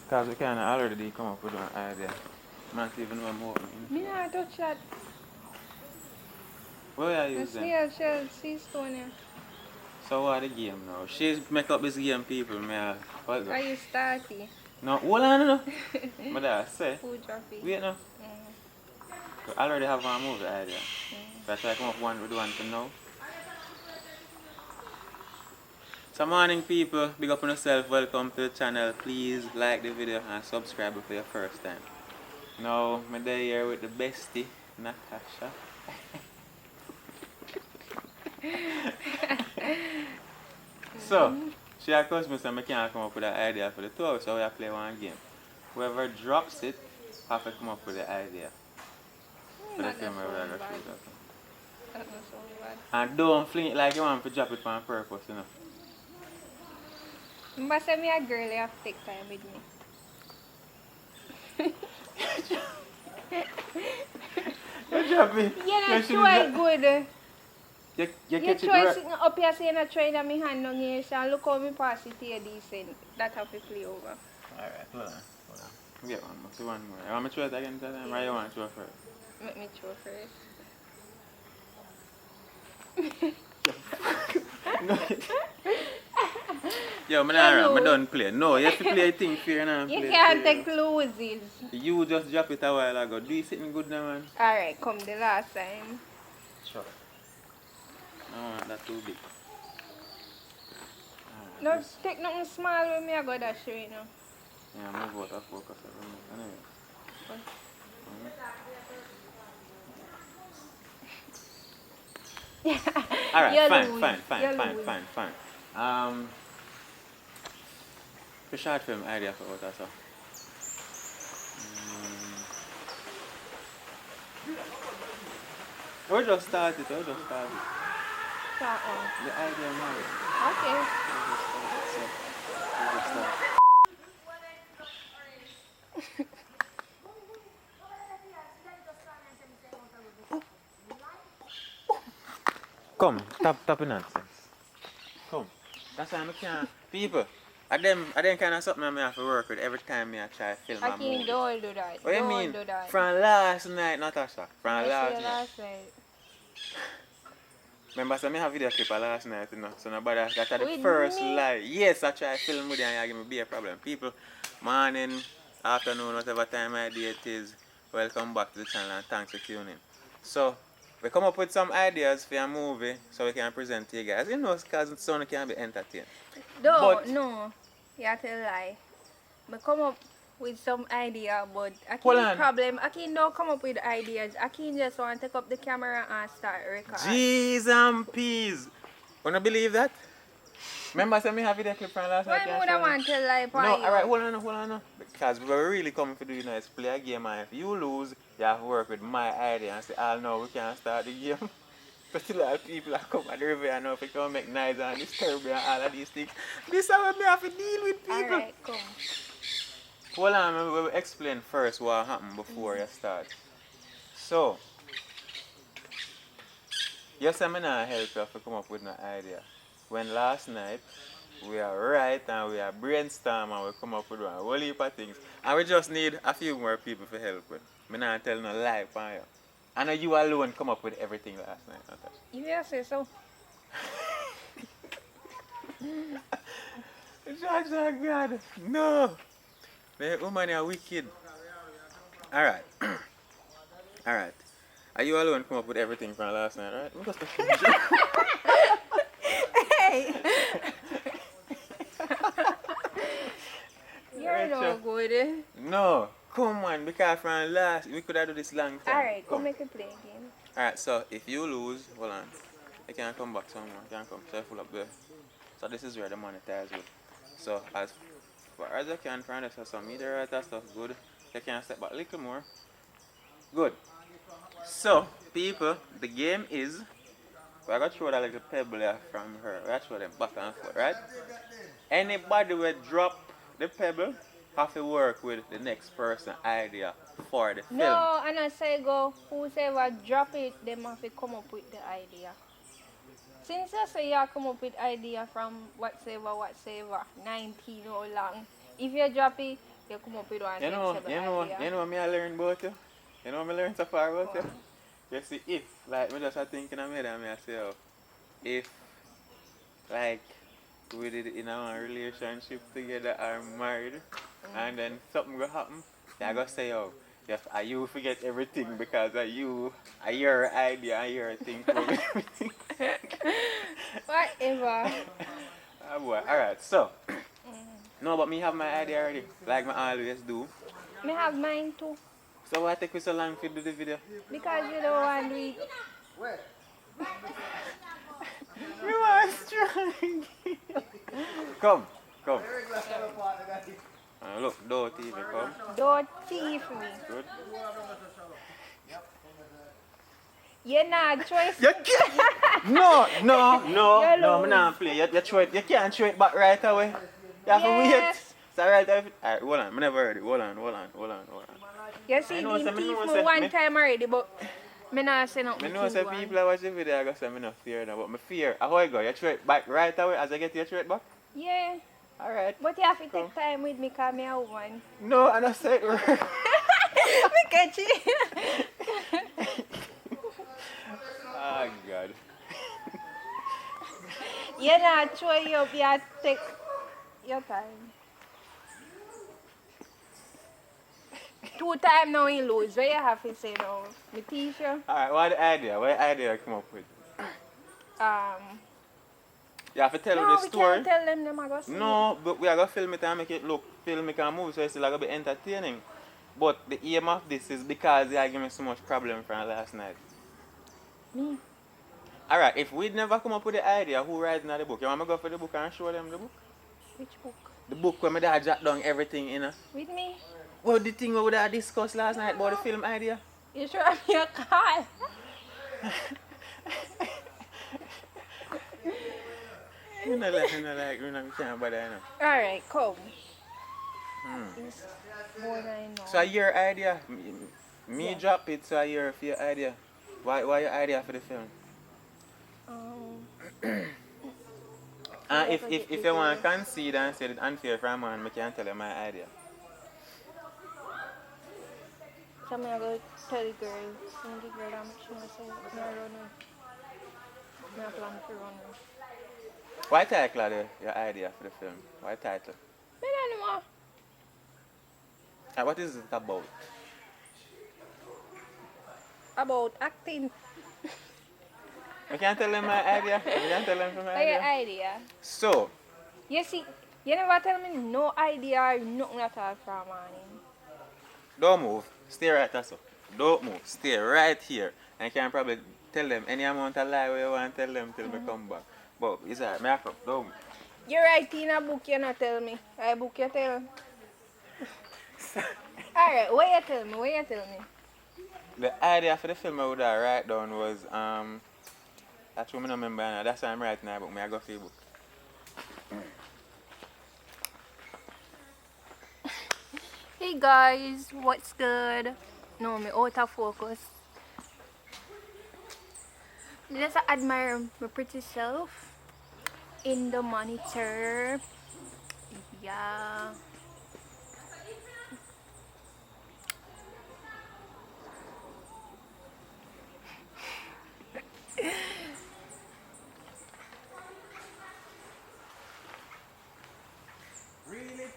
Because we can already come up with an idea. Not even one more. Me not touch that. What are you The using? snail shell sea stone here. So what the game now? She's make up this game, people. What Are you starty? no, hold on no. But I say, Food droppy. wait no. I already have one movie idea. Mm. So I try to come up with one for now. So morning people, big up on yourself, welcome to the channel. Please like the video and subscribe for your first time. Now, I'm here with the bestie, Natasha. So, she accused me saying I can't come up with an idea for the tour, so we play one game. Whoever drops it, have to come up with the idea. For the film where we are going to shoot up. That's not so bad. And don't fling it like you want to drop it on purpose, you know. But say me a girl, you have to take time with me. You drop it. Yeah, that's try good. You You catch it try right. sitting up here saying I try in my hand down here, so look how me pass it here decent. That have to play over. Alright, hold on. Get one more. See one more. You want me to throw it again this time? Or you want to throw it first? Let me throw first. Yo, I'm done play. No, you have to play a thing for you now. You can't take loses. You just drop it a while ago. Do you sitting good now, man? Alright, come the last time. Sure. I don't want that too big. No, take nothing small with me, I got that straight now. Yeah, move out of focus. Anyway. Alright, fine. The short film idea for what I saw. We just started. Start on. The idea now. Okay. We just start. Come, stop the nonsense. Come. That's why I can't. People, I them kind of something I have to work with every time I try to film a movie. Don't do that. What do you mean? From last night, Natasha. From last night. Remember, so I have a video clip of last night, you know. So nobody, that's the With first me? lie. Yes, I try to film with you and you give me a problem. People, morning, afternoon, whatever time I do it is, welcome back to the channel and thanks for tuning. So, we come up with some ideas for a movie so we can present to you guys. You know, because the son can be entertained. No, you have to lie. But come up with some idea, but Ackeen problem. Ackeen don't come up with ideas. Ackeen just want to take up the camera and start recording. Jeez and peas. Wanna believe that? Remember, I have video clip from last night. Why would I want to lie for you? Alright, hold on. Because we were really coming for do now is play a game, and if you lose, you have to work with my idea and say, oh no, we can't start the game. But still, a lot of people that come at the river and know if they come make noise and disturb me and all of these things. This is how we have to deal with people. Alright, come. Hold on, we will explain first what happened before you start. So, yes, I'm not help you to come up with an idea. When last night, we are right and we are brainstorm and we come up with one whole heap of things. And we just need a few more people to help with. I'm not telling no lie for you. I know you alone come up with everything last night, Natasha. You just say so. God, no. The woman are wicked. Alright. Alright. Are you alone come up with everything from last night, right? Hey! You're no good. No. Come on, because from last, we could have done this long time. Alright, come make a play game. Alright, so if you lose, hold on. You can come back somewhere. You can come. So full up there. So this is where the monetize with. So as far as you can find us some meteorite stuff good. You can step back a little more. Good. So people, the game is we're gonna throw that little pebble here from her. We're gonna throw them back and forth, right? Anybody will drop the pebble have to work with the next person idea for the film. No, and I say go, whoever drop it, them have to come up with the idea. Since I say you come up with idea from whatsoever, 19 or long, if you drop it, You come up with one You know, sensible you know, idea. you know me I learn about you. You know me learn so far about you. Wow. You see, if, like, me just a thinking of me and me I say, oh, if, like, we did in a relationship together or married, and then something will happen, I go say, oh, yes, you forget everything because of you, your idea, and your thing for everything. Whatever. Ah, boy. Alright, so, no, but me have my idea already, like I always do. Me have mine too. So why take you so long to do the video? Because you don't want to do it. Me want strong. Come, come. Look, do TV, come. Don't thief me. Good. You're not choice. You can't. No, You me lose. not play. You throw it. You can't throw it back right away. You have to wait. Yes. So right away. Alright, hold on. Me never heard it. Hold on. You see, know, him so me thief know, me say, one me- time already, but me not say Me nothing know to some you. people that watch the video, I go say me no fear now, but me fear. How I go? You throw it back right away as I get you throw it back? Yeah. Alright. But you have to Come. take time with me because me a woman. No, I don't say it right. Me catch it. Oh God. You're not throw you up, you have to take your time. 2 times now you lose. What you have to say now? Me teach you. Alright, what the idea? What idea you come up with? You have to tell No, the we story. can't tell them I go see No, but we are going to film it and make it look, film it and move, so it's still going to be entertaining. But the aim of this is because they are giving me so much problem from last night. me. Alright, if we'd never come up with the idea, who writing the book? You want me to go for the book and show them the book? Which book? The book where my dad jot down everything in. With me? Well, the thing we had discussed last night about the film idea. You sure I'm your call? You know, we can't bother, you know. Alright, come. It's more than enough. So your idea, me Yeah. drop it, so your for your idea. Why your idea for the film? If you want to concede and say it's unfair for a man, I can tell you my idea. So I'm going to tell the girl, I'm the girl I'm trying to say, I'm running. I'm planning to run. Why title are your idea for the film? Why title? I don't know. And what is it about? About acting. I can't tell them my idea. I can't tell them my What's your idea. idea? So, You see, you never tell me no idea or nothing at all from morning. don't move. Stay right there, so. Don't move. Stay right here. And you can probably tell them any amount of lie you want to tell them till we come back. But it's alright, me have to. Don't move. You write in a book, you not tell me. A book you tell. Alright, what you tell me? The idea for the film I would have write down was, that's what I don't remember now. That's why I'm writing now, but I go for the book. Hey guys, what's good? No, me out of focus. Let's admire my pretty self in the monitor. Yeah. Really?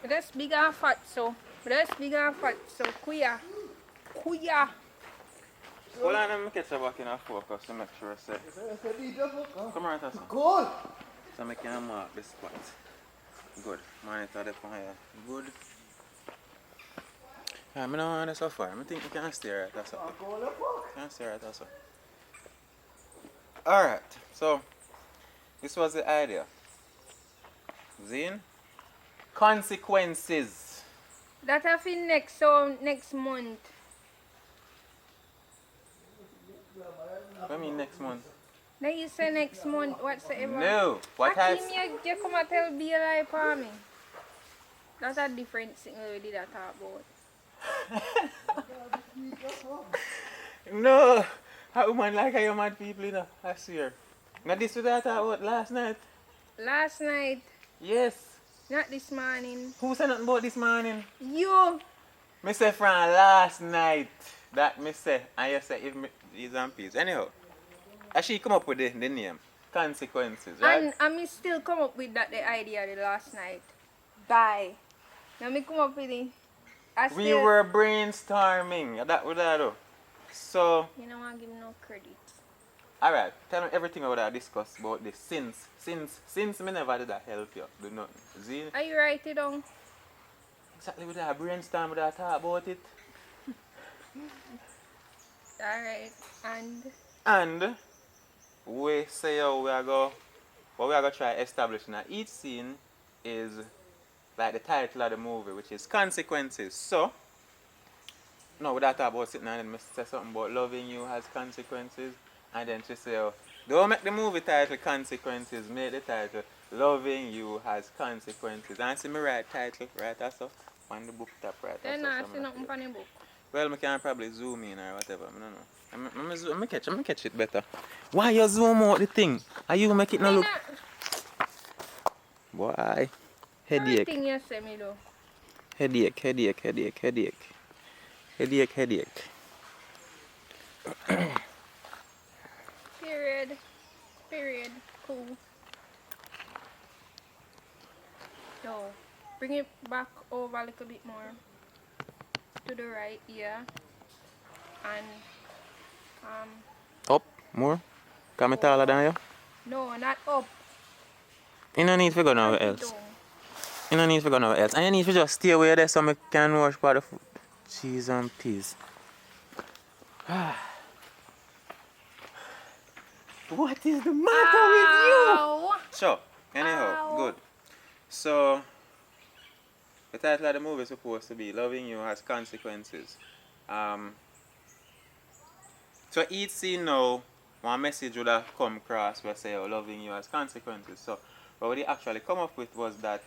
That's big and fat, so. Kuya. Hold on, let me catch you back in a focus to make sure I say. Come right here, son. Good. So I can mark the spot. Good. Monitor the phone here. Good. I don't want this so far. I think you can stay right there, so. Can stay right there, so. Alright, so this was the idea. Zine? Consequences. That I feel next month. What do you mean next month? Now you say next month, whatsoever. No. What has... Ackeen, you come and tell B lie for me. That's a different thing we did talk about. No, a woman like you mad people, you know, I swear. Now this was that I talk about last night. Last night, Yes. not this morning. Who said nothing about this morning? You. Me say from last night. That me say, and you say if me is and peace. Anyhow, as she come up with the name, consequences, right? And me still come up with the idea the last night. Bye. Now me come up with it. We were brainstorming. That would I do. So you don't want to give me no credit. alright, tell me everything I would have discussed about this since me never did that help you. Do nothing. See? Are you write it down? Exactly with that brainstorm with that talk about it. Alright. And we say how we are go what we are gonna try establishing that each scene is like the title of the movie, which is consequences. So no, we don't talk about sitting and then say something about loving you has consequences, and then she say, oh, don't make the movie title consequences, make the title loving you has consequences. And see me write title, right that stuff on the book top, right? Then I see nothing on the book. Well, I can probably zoom in or whatever. I don't know. I'm catch it better. Why you zoom out the thing? Are you make it no look? Why? Headache. Everything you say me do. Headache. Period. Cool. So, bring it back over a little bit more. To the right, yeah. And, Up more? Can I taller than you? no, not up. You don't need to go nowhere else. You don't need to go nowhere else. And you need to just stay away there so I can wash part of cheese and peas. What is the matter with you? So, anyhow, good. So, the title of the movie is supposed to be Loving You Has Consequences. So each scene now, one message would have come across where say, oh, loving you has consequences. So what we actually come up with was that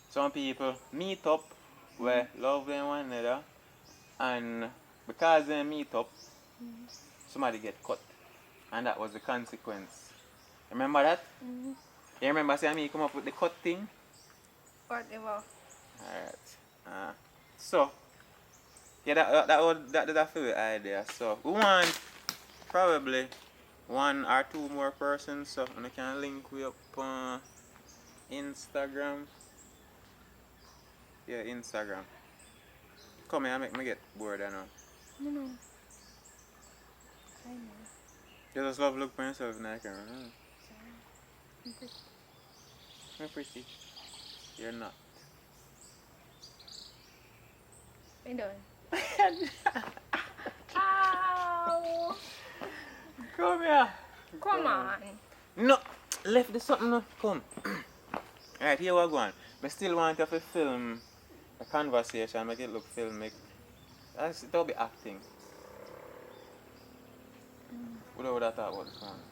some people meet up where loving one another, and because they meet up, somebody get cut. And that was the consequence. Remember that? Mm-hmm. You remember saying me come up with the cut thing? Whatever. Alright. So, yeah, that's a favorite idea. So, we want probably one or two more persons. So, I can link we up on Instagram. Yeah, Instagram. Come here, make me get bored, I know. No. I know. You just love look for yourself in the camera. Huh? You're pretty. You're not. I'm done. Ow! Come here. Come on. No, left the something. No. Come. Alright, here we go on. I still want to film a conversation, make it look filmic. That'll be acting. What would I thought about this morning?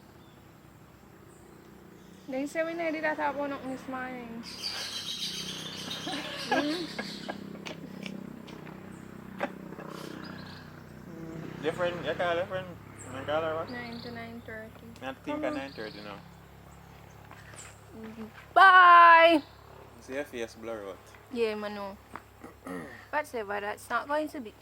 They say we needed that talk about nothing this morning. Your friend, your call your friend? You call her what? 9 to 9:30. I think at 9:30 now. Bye! See your face blur out. Yeah, Manu. Whatever, that's not going to be.